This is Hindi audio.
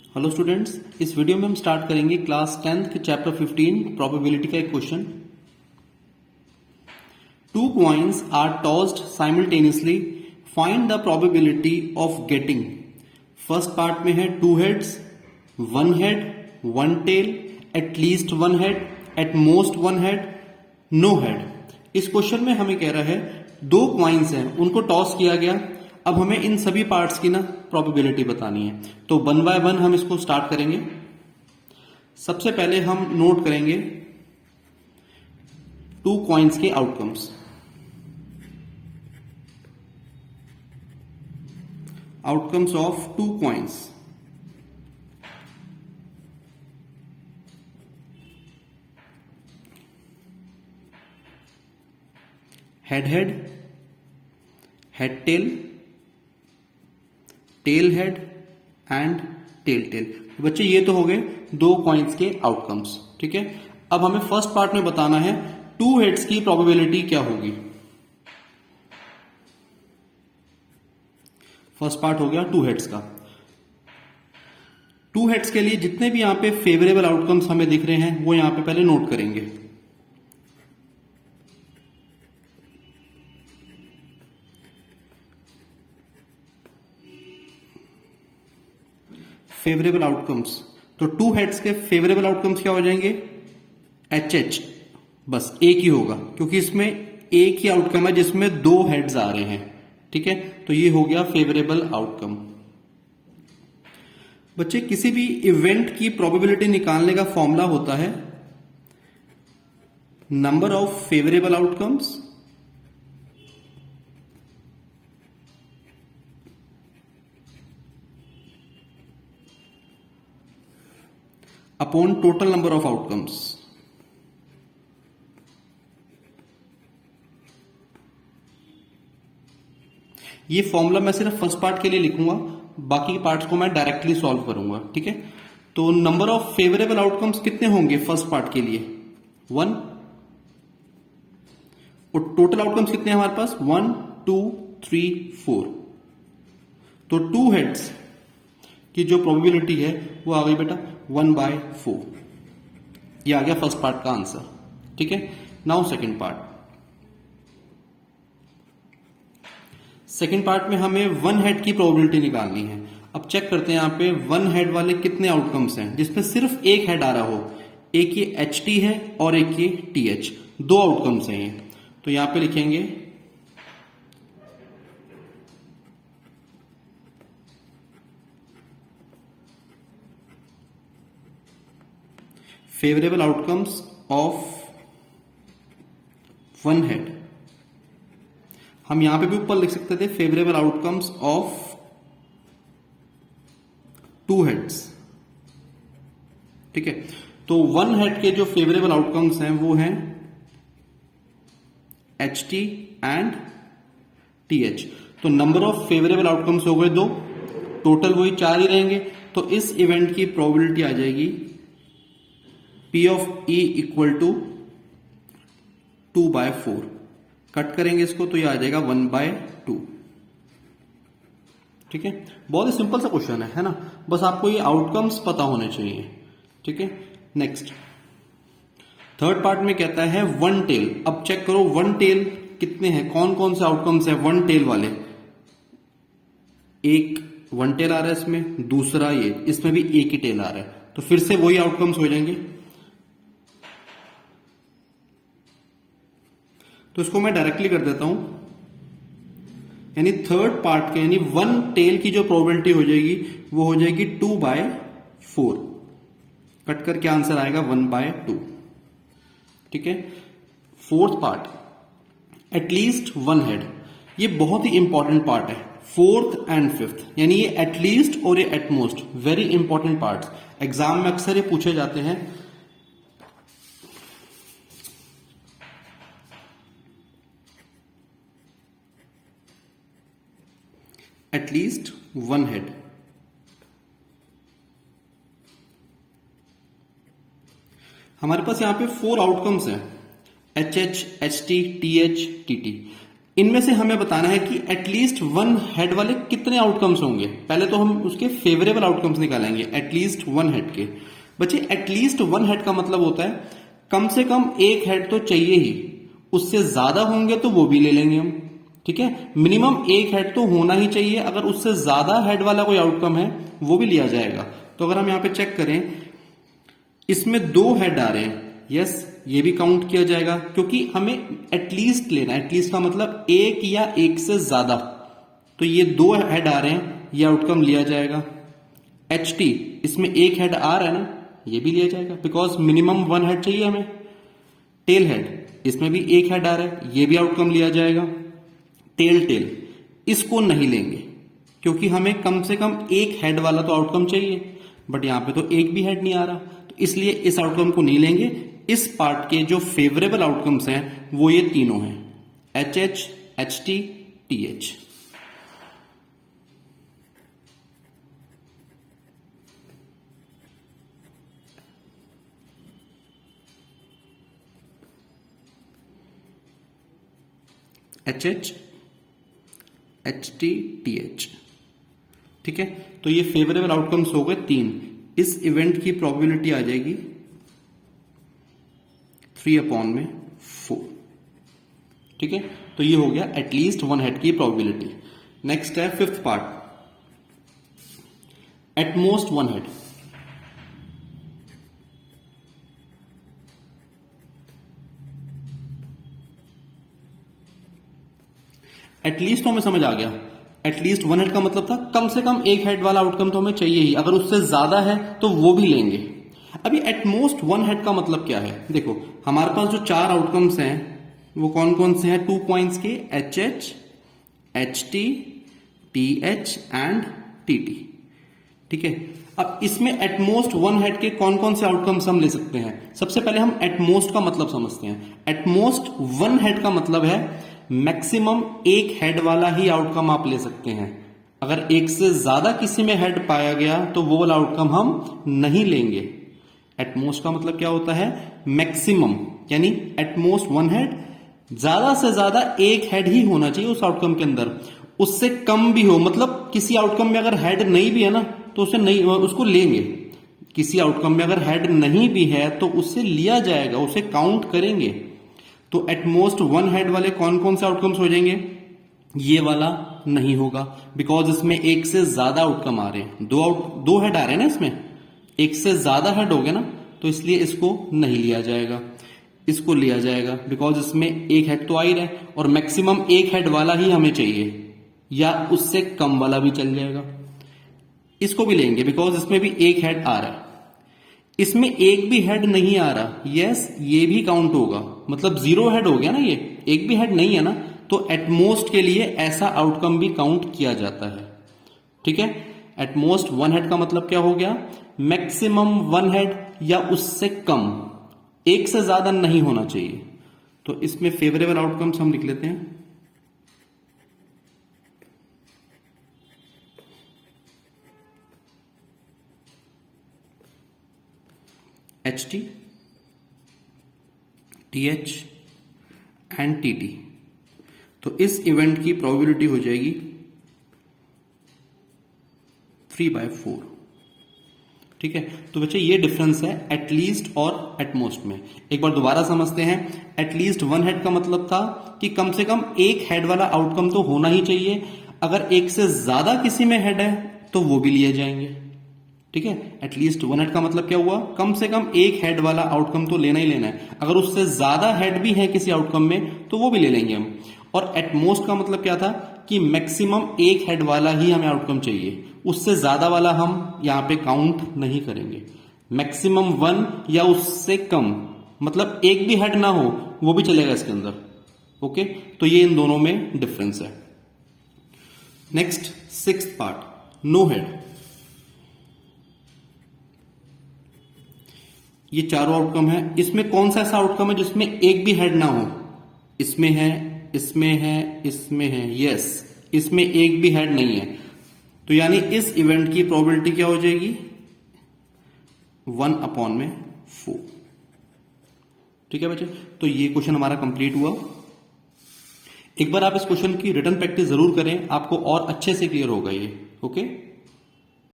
हेलो स्टूडेंट्स, इस वीडियो में हम स्टार्ट करेंगे क्लास 10th के चैप्टर 15 प्रोबेबिलिटी का एक question. Two coins are tossed simultaneously, find the probability of getting. First part में है two heads, one head, one tail, at least one head, at most one head, no head. इस क्वेश्चन में हमें कह रहा है दो कॉइन्स हैं, उनको टॉस किया गया। अब हमें इन सभी पार्ट्स की ना प्रोबेबिलिटी बतानी है, तो वन बाय वन हम इसको स्टार्ट करेंगे। सबसे पहले हम नोट करेंगे टू कॉइन्स के outcomes. Outcomes of two coins. Head head, head tail, tail head and tail tail. बच्चे ये तो हो गए दो कॉइन्स के आउटकम्स, ठीक है। अब हमें फर्स्ट पार्ट में बताना है टू हेड्स की प्रोबेबिलिटी क्या होगी। फर्स्ट पार्ट हो गया टू हेड्स का। टू हेड्स के लिए जितने भी यहां पे फेवरेबल आउटकम्स हमें दिख रहे हैं वो यहां पे पहले नोट करेंगे। फेवरेबल आउटकम्स, तो टू हेड्स के फेवरेबल आउटकम्स क्या हो जाएंगे? एच एच, बस एक ही होगा क्योंकि इसमें एक ही आउटकम है जिसमें दो हेड्स आ रहे हैं, ठीक है। तो ये हो गया फेवरेबल आउटकम। बच्चे किसी भी इवेंट की प्रोबेबिलिटी निकालने का फॉर्मूला होता है number of favourable outcomes upon total number of outcomes. ये फॉर्मूला मैं सिर्फ फर्स्ट पार्ट के लिए लिखूंगा, बाकी के पार्ट्स को मैं डायरेक्टली सॉल्व करूंगा, ठीक है। तो नंबर ऑफ फेवरेबल आउटकम्स कितने होंगे फर्स्ट पार्ट के लिए? 1। और टोटल आउटकम्स कितने हैं हमारे पास? 1 2 3 4। तो टू हेड्स की जो प्रोबेबिलिटी है वो आ गई बेटा 1/4। ये आ गया फर्स्ट पार्ट का आंसर, ठीक है। Now second part. Second part में हमें वन हेड की प्रोबेबिलिटी निकालनी है। अब चेक करते हैं यहां पे वन हेड वाले कितने आउटकम्स हैं जिसमें सिर्फ एक हेड आ रहा हो। एक ये एच टी है और एक ये टी एच, दो आउटकम्स हैं ये। तो यहां पे लिखेंगे favourable outcomes of one head. हम यहां पे भी ऊपर लिख सकते थे favourable outcomes of two heads, ठीक है। तो वन हेड के जो फेवरेबल आउटकम्स हैं वो हैं H T and T H. तो नंबर ऑफ फेवरेबल आउटकम्स हो गए दो, टोटल वही चार ही रहेंगे। तो इस इवेंट की प्रोबेबिलिटी आ जाएगी P of E equal to 2/4। Cut करेंगे इसको तो ये आ जाएगा 1/2, ठीक है। बहुत ही सिंपल सा क्वेश्चन है ना। बस आपको ये आउटकम्स पता होने चाहिए, ठीक है। नेक्स्ट थर्ड पार्ट में कहता है वन टेल। अब चेक करो वन टेल कितने हैं, कौन कौन से आउटकम्स हैं वन टेल वाले। एक वन टेल आ रहा है इसमें, दूसरा ये, इसमें भी एक ही टेल आ रहा है। तो फिर से वही आउटकम्स हो जाएंगे। तो इसको मैं डायरेक्टली कर देता हूं, यानी थर्ड पार्ट के यानी वन टेल की जो प्रोबेबिलिटी हो जाएगी वो हो जाएगी 2/4। कट करके आंसर आएगा 1/2, ठीक है। Fourth part at least one head, ये बहुत ही इंपॉर्टेंट पार्ट है। फोर्थ एंड फिफ्थ यानी ये एटलीस्ट और ये at most, very important parts. Exam में अक्सर ये पूछे जाते हैं। एटलीस्ट वन हेड, हमारे पास यहां पे 4 आउटकम्स हैं, H H, H T, T H, T T. इनमें से हमें बताना है कि एटलीस्ट वन हेड वाले कितने आउटकम्स होंगे। पहले तो हम उसके फेवरेबल आउटकम्स निकालेंगे एटलीस्ट वन हेड के। बच्चे एटलीस्ट वन हेड का मतलब होता है कम से कम एक हेड तो चाहिए ही, उससे ज्यादा होंगे तो वो भी ले लेंगे हम। ठीक है, मिनिमम एक हेड तो होना ही चाहिए, अगर उससे ज्यादा हेड वाला कोई आउटकम है वो भी लिया जाएगा। तो अगर हम यहां पे चेक करें, इसमें दो हेड आ रहे हैं, यस ये भी काउंट किया जाएगा क्योंकि हमें एटलीस्ट लेना है। एटलीस्ट का मतलब एक या एक से ज्यादा, तो ये दो हेड आ रहे हैं, ये आउटकम लिया जाएगा। एच टी, इसमें एक हेड आ रहा है ना, ये भी लिया जाएगा बिकॉज मिनिमम वन हेड चाहिए हमें। टेल हेड, इसमें भी एक हेड आ रहा है, ये भी आउटकम लिया जाएगा। टेल टेल, इसको नहीं लेंगे क्योंकि हमें कम से कम एक हेड वाला तो आउटकम चाहिए, बट यहां पे तो एक भी हेड नहीं आ रहा, तो इसलिए इस आउटकम को नहीं लेंगे। इस पार्ट के जो फेवरेबल आउटकम्स हैं वो ये तीनों हैं, H H, H T, T H. H H, H T, T H. ठीक है, तो ये फेवरेबल आउटकम्स हो गए तीन। इस इवेंट की प्रोबेबिलिटी आ जाएगी 3/4। ठीक है, तो ये हो गया एटलीस्ट वन हेड की प्रोबेबिलिटी। नेक्स्ट है fifth part, at most one head. At least तो हमें समझ आ गया, एटलीस्ट वन हेड का मतलब था कम से कम एक हेड वाला आउटकम तो हमें चाहिए ही, अगर उससे ज्यादा है तो वो भी लेंगे। अभी एटमोस्ट वन हेड का मतलब क्या है, देखो हमारे पास जो चार आउटकम्स हैं वो कौन कौन से हैं, 2 पॉइंट्स के, H H, H T, T H and T T. ठीक है, अब इसमें एटमोस्ट वन हेड के कौन कौन से आउटकम्स हम ले सकते हैं। सबसे पहले हम एटमोस्ट का मतलब समझते हैं। एटमोस्ट वन हेड का मतलब है मैक्सिमम एक हेड वाला ही आउटकम आप ले सकते हैं। अगर एक से ज्यादा किसी में हेड पाया गया तो वो वाला आउटकम हम नहीं लेंगे। एटमोस्ट का मतलब क्या होता है, मैक्सिमम, यानी एटमोस्ट वन हेड, ज्यादा से ज्यादा एक हेड ही होना चाहिए उस आउटकम के अंदर। उससे कम भी हो, मतलब किसी आउटकम में अगर हेड नहीं भी है ना तो उसे नहीं, उसको लेंगे। किसी आउटकम में अगर हेड नहीं भी है तो उससे लिया जाएगा, उसे काउंट करेंगे। तो एटमोस्ट वन हेड वाले कौन कौन से आउटकम्स हो जाएंगे, ये वाला नहीं होगा बिकॉज इसमें एक से ज्यादा आउटकम आ रहे हैं, दो हेड आ रहे हैं ना इसमें, एक से ज्यादा हेड हो गया ना, तो इसलिए इसको नहीं लिया जाएगा। इसको लिया जाएगा बिकॉज इसमें एक हेड तो आ ही रहा है और मैक्सिमम एक हेड वाला ही हमें चाहिए, या उससे कम वाला भी चल जाएगा। इसको भी लेंगे बिकॉज इसमें भी एक हेड आ रहा है। इसमें एक भी हेड नहीं आ रहा, यस ये भी काउंट होगा, मतलब जीरो हेड हो गया ना, ये एक भी हेड नहीं है ना, तो एटमोस्ट के लिए ऐसा आउटकम भी काउंट किया जाता है। ठीक है, एटमोस्ट वन हेड का मतलब क्या हो गया, मैक्सिमम वन हेड या उससे कम, एक से ज्यादा नहीं होना चाहिए। तो इसमें फेवरेबल आउटकम्स हम लिख लेते हैं, H T, T H and T T. तो इस इवेंट की प्रोबेबिलिटी हो जाएगी 3/4। ठीक है, तो बच्चे ये डिफरेंस है एटलीस्ट और एटमोस्ट में। एक बार दोबारा समझते हैं। एटलीस्ट वन हेड का मतलब था कि कम से कम एक हेड वाला आउटकम तो होना ही चाहिए, अगर एक से ज्यादा किसी में हेड है तो वो भी लिए जाएंगे। ठीक है, एटलीस्ट वन हेड का मतलब क्या हुआ, कम से कम एक हेड वाला आउटकम तो लेना ही लेना है, अगर उससे ज्यादा हेड भी है किसी आउटकम में तो वो भी ले लेंगे हम। और एटमोस्ट का मतलब क्या था कि मैक्सिमम एक हेड वाला ही हमें आउटकम चाहिए, उससे ज्यादा वाला हम यहां पे काउंट नहीं करेंगे। मैक्सिमम वन या उससे कम, मतलब एक भी हेड ना हो वो भी चलेगा इसके अंदर। ओके, तो ये इन दोनों में डिफरेंस है। Next sixth part, no head. ये चारों आउटकम है, इसमें कौन सा ऐसा आउटकम है जिसमें एक भी हेड ना हो, इसमें है, इसमें है, इसमें है, यस इसमें एक भी हेड नहीं है, तो यानी इस इवेंट की प्रोबेबिलिटी क्या हो जाएगी 1/4। ठीक है बच्चे, तो ये क्वेश्चन हमारा कंप्लीट हुआ। एक बार आप इस क्वेश्चन की रिटन प्रैक्टिस जरूर करें, आपको और अच्छे से क्लियर होगा ये। ओके।